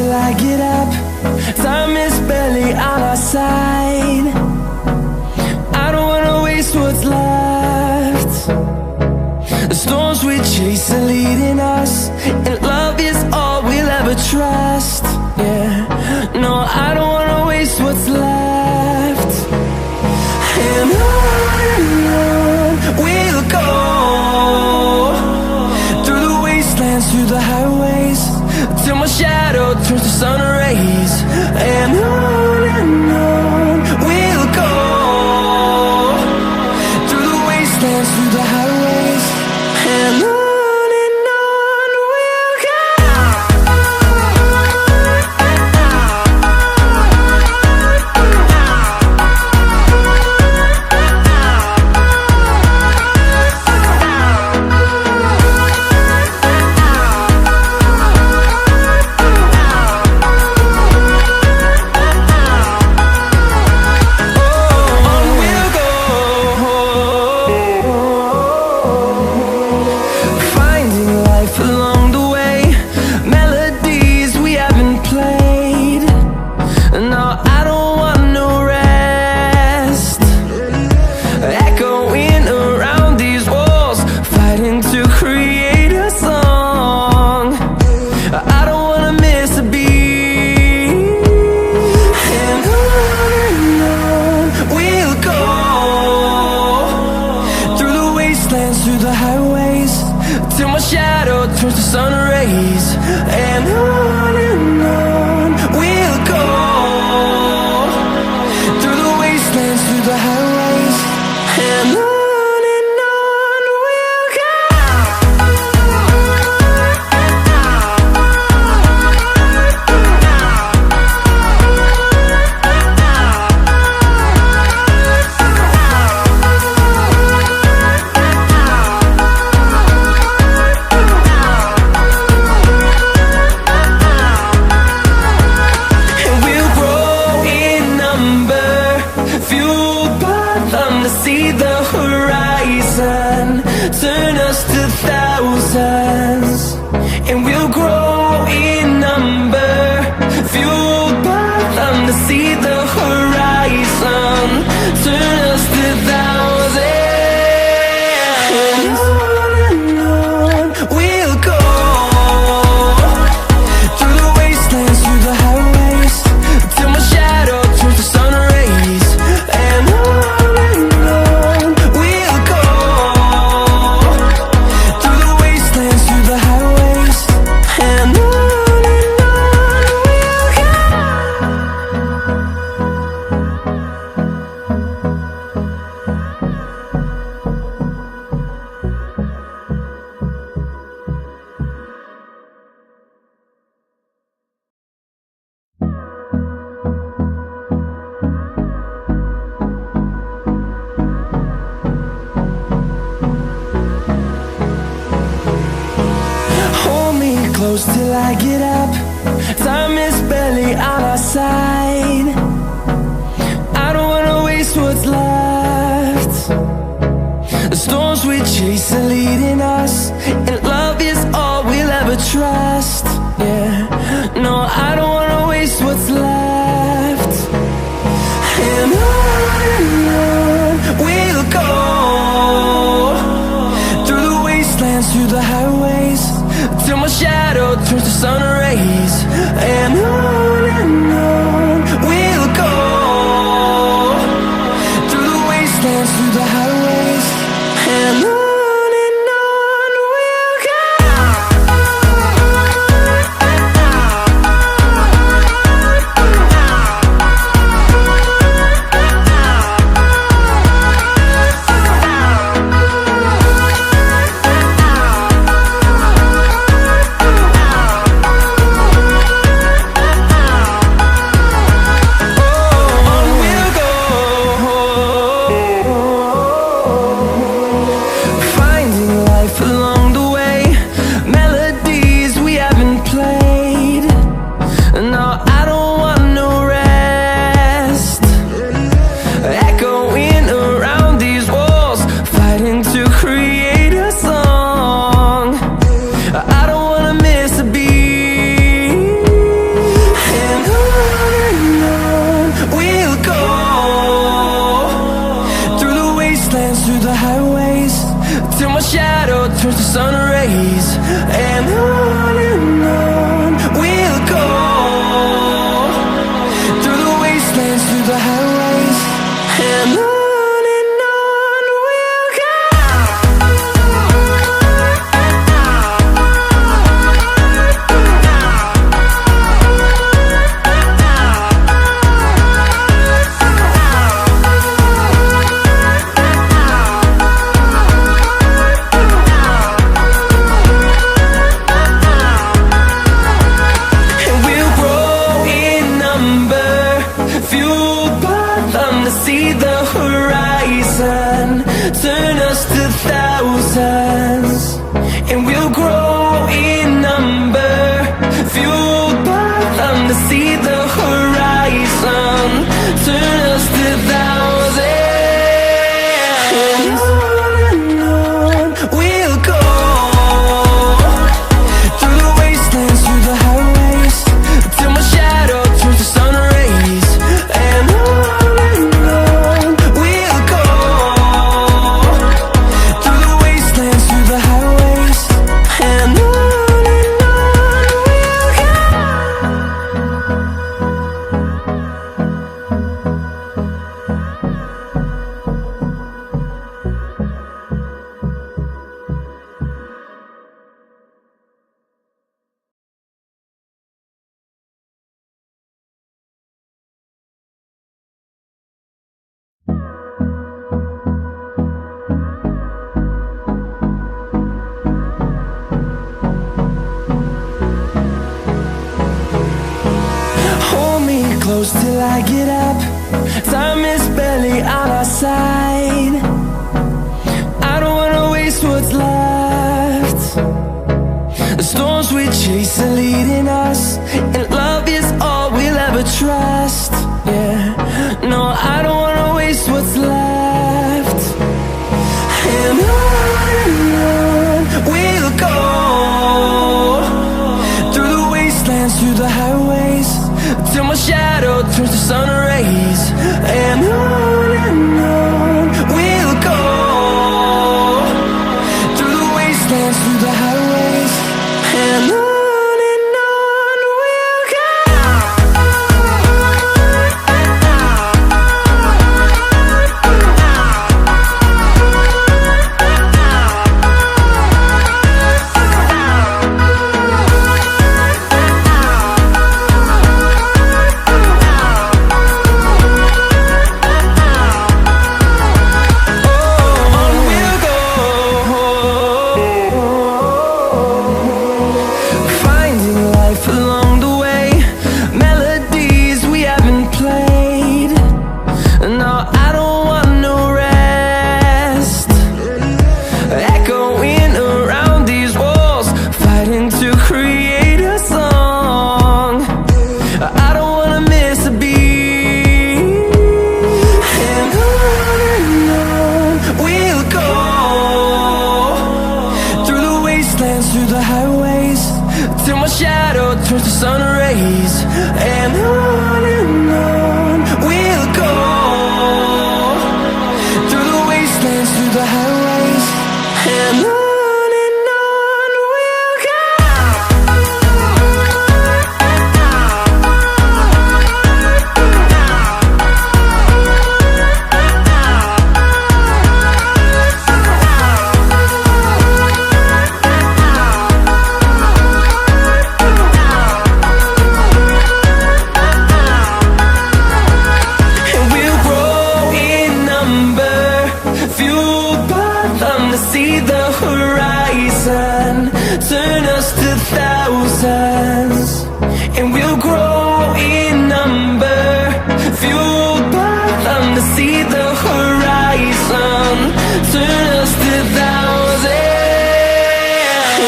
till I get up. Time is barely on our side. I don't wanna waste what's left. The storms we chase are leading us, and love is all we'll ever trust. Yeah, no, I don't wanna waste what's left. And on we'll go, through the wastelands, through the highways, till my shadow turns to sun rays. And on we'll go, through the wastelands, through the highways, and on we'll go. Through the highways, till my shadow turns to sun rays. And on we'll go, through the wastelands, through the highways, and on we'll go. See the horizon, turn us to thousands, and we'll grow in number, fueled by them. To see the horizon, turn us to thousands, and on we'll go, through the wastelands, through the highways, till my shadow turns to sun rays. And close till I get up. Time is barely on our side. I don't wanna waste what's left. The storms we chase are leading us, and love is all we'll ever trust. Yeah, no, I don't wanna waste what's left. And on we'll go, through the wastelands, through the highways, till my shadow turns to sun rays. And on fueled by them to see the horizon, turn us to thousands, and we'll grow in number. Fueled by them to see the horizon, turn us to thousands, and on we'll go, through the wastelands, through the highways, till my shadow turns to sun rays. And on we'll go, through the wastelands, through the highways, and on we'll go. Hold me close till I get up. Time is barely on our side. I don't wanna waste what's left. The storms we chase are leading us, and love is all we'll ever trust. Yeah, no, I don't wanna waste what's left. And on we'll go, through the wastelands, through the highways, till my shadow turns to sun rays. And on we'll go, through the wastelands, through the highways, and on we'll go. Finding life along the way, melodies we haven't played. No, I don't want no rest. Echoing around these walls, fighting to create a song. I don't wanna miss a beat. And on we'll go, through the wastelands, through the highways, till my shadow turns to sun rays. And on we'll go, through the wastelands, through the highways, and on we'll go. And we'll grow in number, fueled by them to see the horizon, turn us to thousands, and we'll grow in number, fueled by them to see the horizon, turn us to thousands,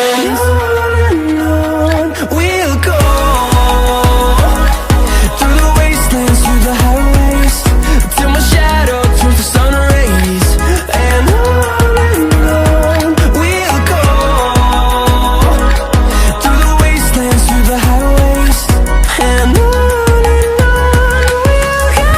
and on we'll go, through the wastelands, through the highways, till my shadow turns to sun rays. And on we'll go, through the wastelands, through the highways, and on we'll go.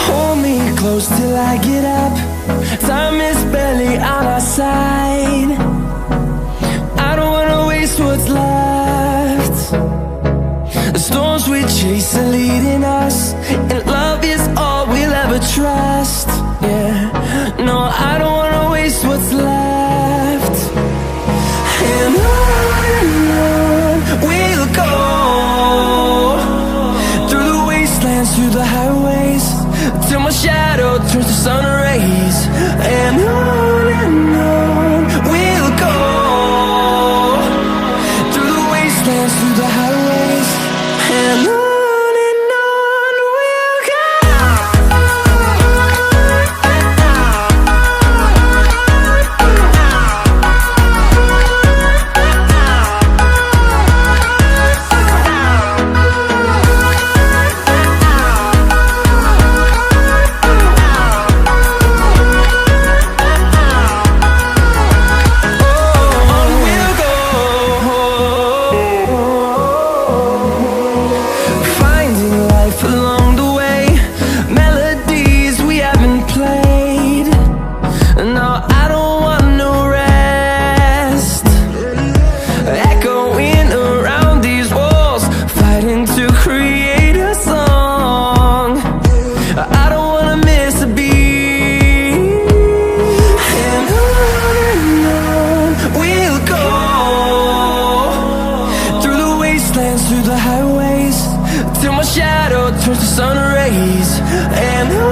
Hold me close till I get up. Time is barely on our side. I don't wanna waste what's left. The storms we chase are leading us, and love is all we'll ever trust. Yeah, no, I don't wanna waste days and